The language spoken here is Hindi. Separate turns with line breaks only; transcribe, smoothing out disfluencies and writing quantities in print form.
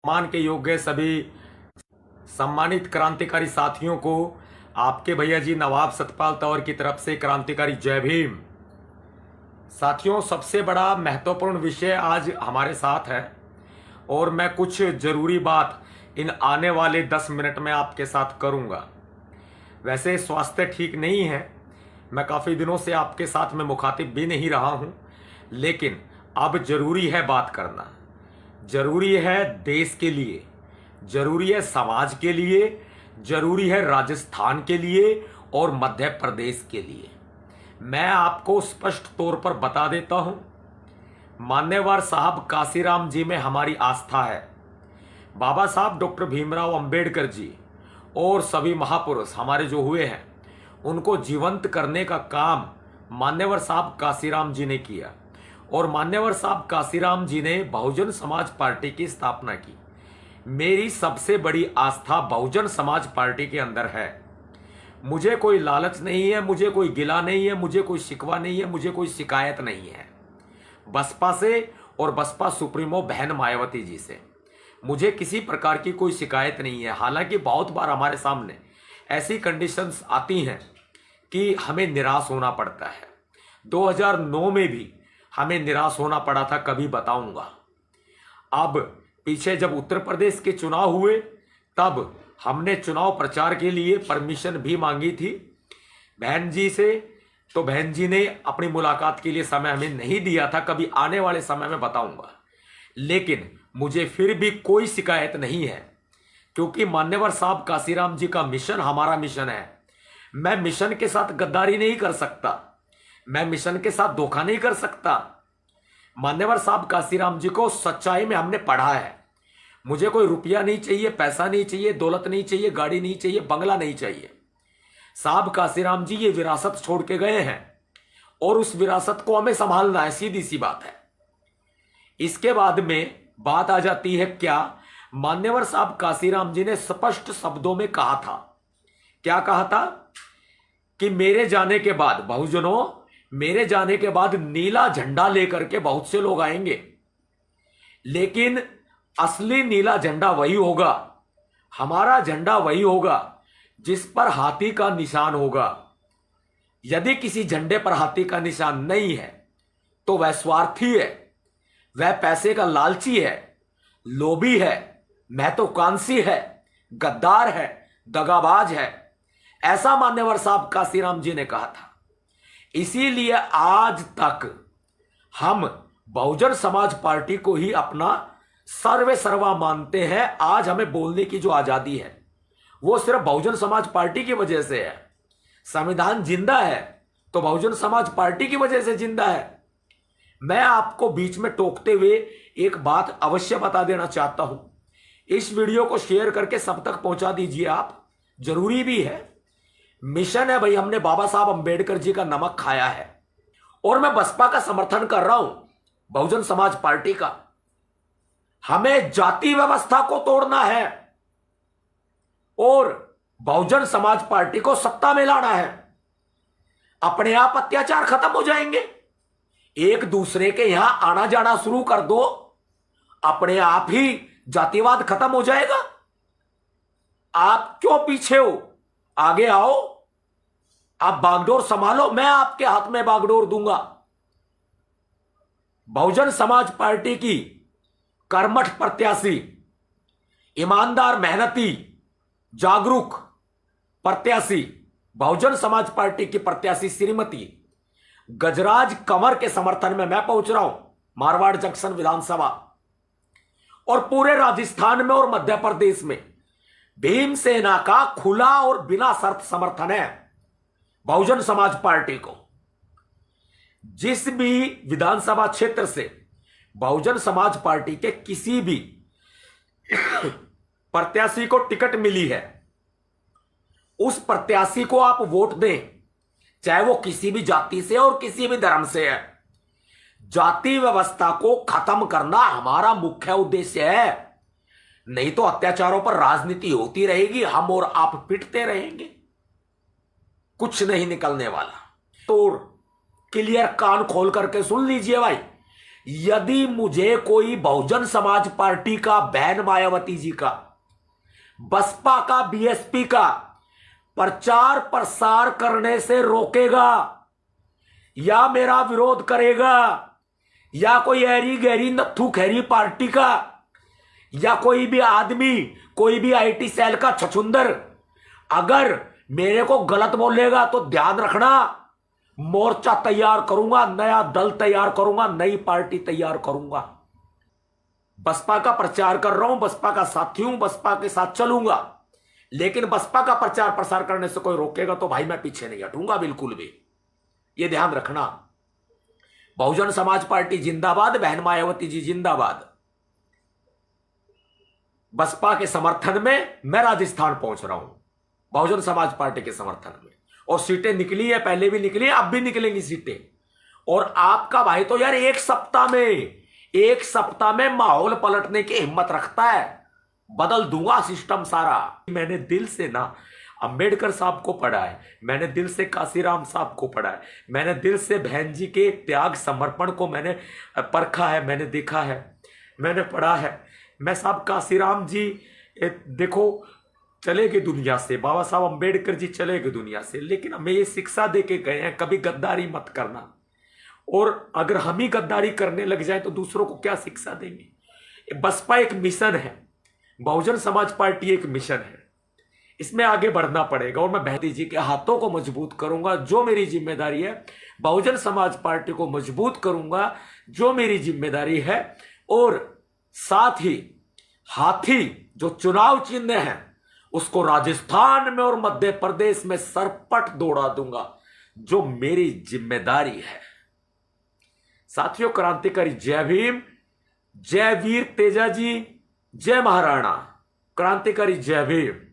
मान के योग्य सभी सम्मानित क्रांतिकारी साथियों को आपके भैया जी नवाब सतपाल तौर की तरफ से क्रांतिकारी जय भीम। साथियों, सबसे बड़ा महत्वपूर्ण विषय आज हमारे साथ है और मैं कुछ जरूरी बात इन आने वाले 10 मिनट में आपके साथ करूंगा। वैसे स्वास्थ्य ठीक नहीं है, मैं काफ़ी दिनों से आपके साथ में मुखातिब भी नहीं रहा हूं, लेकिन अब जरूरी है बात करना। जरूरी है देश के लिए, जरूरी है समाज के लिए, जरूरी है राजस्थान के लिए और मध्य प्रदेश के लिए। मैं आपको स्पष्ट तौर पर बता देता हूं, मान्यवर साहब काशीराम जी में हमारी आस्था है। बाबा साहब डॉक्टर भीमराव अंबेडकर जी और सभी महापुरुष हमारे जो हुए हैं उनको जीवंत करने का काम मान्यवर साहब काशीराम जी ने किया और मान्यवर साहब काशीराम जी ने बहुजन समाज पार्टी की स्थापना की। मेरी सबसे बड़ी आस्था बहुजन समाज पार्टी के अंदर है। मुझे कोई लालच नहीं है, मुझे कोई गिला नहीं है, मुझे कोई शिकवा नहीं है, मुझे कोई शिकायत नहीं है बसपा से और बसपा सुप्रीमो बहन मायावती जी से। मुझे किसी प्रकार की कोई शिकायत नहीं है। हालांकि बहुत बार हमारे सामने ऐसी कंडीशंस आती हैं कि हमें निराश होना पड़ता है। 2009 में भी हमें निराश होना पड़ा था, कभी बताऊंगा। अब पीछे जब उत्तर प्रदेश के चुनाव हुए तब हमने चुनाव प्रचार के लिए परमिशन भी मांगी थी बहन जी से, तो बहन जी ने अपनी मुलाकात के लिए समय हमें नहीं दिया था। कभी आने वाले समय में बताऊंगा। लेकिन मुझे फिर भी कोई शिकायत नहीं है, क्योंकि मान्यवर साहब काशीराम जी का मिशन हमारा मिशन है। मैं मिशन के साथ गद्दारी नहीं कर सकता, मैं मिशन के साथ धोखा नहीं कर सकता। मान्यवर साहब काशीराम जी को सच्चाई में हमने पढ़ा है। मुझे कोई रुपया नहीं चाहिए, पैसा नहीं चाहिए, दौलत नहीं चाहिए, गाड़ी नहीं चाहिए, बंगला नहीं चाहिए। साहब काशीराम जी ये विरासत छोड़ के गए हैं और उस विरासत को हमें संभालना है, सीधी सी बात है। इसके बाद में बात आ जाती है क्या, मान्यवर साहब काशीराम जी ने स्पष्ट शब्दों में कहा था। क्या कहा था कि मेरे जाने के बाद बहुजनों, मेरे जाने के बाद नीला झंडा लेकर के बहुत से लोग आएंगे, लेकिन असली नीला झंडा वही होगा, हमारा झंडा वही होगा जिस पर हाथी का निशान होगा। यदि किसी झंडे पर हाथी का निशान नहीं है तो वह स्वार्थी है, वह पैसे का लालची है, लोभी है, महत्वाकांक्षी है, गद्दार है, दगाबाज है। ऐसा मान्यवर साहब काशीराम जी ने कहा था। इसीलिए आज तक हम बहुजन समाज पार्टी को ही अपना सर्वे सर्वा मानते हैं। आज हमें बोलने की जो आजादी है वो सिर्फ बहुजन समाज पार्टी की वजह से है। संविधान जिंदा है तो बहुजन समाज पार्टी की वजह से जिंदा है। मैं आपको बीच में टोकते हुए एक बात अवश्य बता देना चाहता हूं। इस वीडियो को शेयर करके सब तक पहुंचा दीजिए आप, जरूरी भी है। मिशन है भाई, हमने बाबा साहब अंबेडकर जी का नमक खाया है और मैं बसपा का समर्थन कर रहा हूं, बहुजन समाज पार्टी का। हमें जाति व्यवस्था को तोड़ना है और बहुजन समाज पार्टी को सत्ता में लाना है। अपने आप अत्याचार खत्म हो जाएंगे, एक दूसरे के यहां आना जाना शुरू कर दो, अपने आप ही जातिवाद खत्म हो जाएगा। आप क्यों पीछे हो, आगे आओ, आप बागडोर संभालो, मैं आपके हाथ में बागडोर दूंगा। बहुजन समाज पार्टी की कर्मठ प्रत्याशी, ईमानदार, मेहनती, जागरूक प्रत्याशी, बहुजन समाज पार्टी की प्रत्याशी श्रीमती गजराज कंवर के समर्थन में मैं पहुंच रहा हूं मारवाड़ जंक्शन विधानसभा और पूरे राजस्थान में और मध्य प्रदेश में। भीमसेना का खुला और बिना शर्त समर्थन है बहुजन समाज पार्टी को। जिस भी विधानसभा क्षेत्र से बहुजन समाज पार्टी के किसी भी प्रत्याशी को टिकट मिली है, उस प्रत्याशी को आप वोट दें, चाहे वो किसी भी जाति से और किसी भी धर्म से है। जाति व्यवस्था को खत्म करना हमारा मुख्य उद्देश्य है, नहीं तो अत्याचारों पर राजनीति होती रहेगी, हम और आप पिटते रहेंगे, कुछ नहीं निकलने वाला। तो क्लियर कान खोल करके सुन लीजिए भाई, यदि मुझे कोई बहुजन समाज पार्टी का, बहन मायावती जी का, बसपा का, बीएसपी का प्रचार प्रसार करने से रोकेगा या मेरा विरोध करेगा, या कोई ऐरी गहरी नत्थू खैरी पार्टी का, या कोई भी आदमी, कोई भी आईटी सेल का छछुंदर अगर मेरे को गलत बोलेगा तो ध्यान रखना, मोर्चा तैयार करूंगा, नया दल तैयार करूंगा, नई पार्टी तैयार करूंगा। बसपा का प्रचार कर रहा हूं, बसपा का साथी हूं, बसपा के साथ चलूंगा, लेकिन बसपा का प्रचार प्रसार करने से कोई रोकेगा तो भाई मैं पीछे नहीं हटूंगा बिल्कुल भी। यह ध्यान रखना। बहुजन समाज पार्टी जिंदाबाद, बहन मायावती जी जिंदाबाद। बसपा के समर्थन में मैं राजस्थान पहुंच रहा हूं, बहुजन समाज पार्टी के समर्थन में, और सीटें निकली है, पहले भी निकली है, अब भी निकलेंगी सीटें। और आपका भाई तो यार एक सप्ताह में माहौल पलटने की हिम्मत रखता है, बदल दूंगा सिस्टम सारा। मैंने दिल से ना अंबेडकर साहब को पढ़ा है, मैंने दिल से काशीराम साहब को पढ़ा है, मैंने दिल से बहन जी के त्याग समर्पण को मैंने परखा है, मैंने देखा है, मैंने पढ़ा है। मैं साहब काशीराम जी देखो चले गए दुनिया से, बाबा साहब अंबेडकर जी चले गए दुनिया से, लेकिन हमें ये शिक्षा दे के गए हैं कभी गद्दारी मत करना। और अगर हम ही गद्दारी करने लग जाए तो दूसरों को क्या शिक्षा देंगे। बसपा एक मिशन है, बहुजन समाज पार्टी एक मिशन है, इसमें आगे बढ़ना पड़ेगा। और मैं बहती जी के हाथों को मजबूत करूंगा, जो मेरी जिम्मेदारी है। बहुजन समाज पार्टी को मजबूत करूंगा, जो मेरी जिम्मेदारी है। और साथ ही हाथी जो चुनाव चिन्ह है उसको राजस्थान में और मध्य प्रदेश में सरपट दौड़ा दूंगा, जो मेरी जिम्मेदारी है। साथियों, क्रांतिकारी जय भीम, जय वीर तेजा जी, जय महाराणा, क्रांतिकारी जय भीम।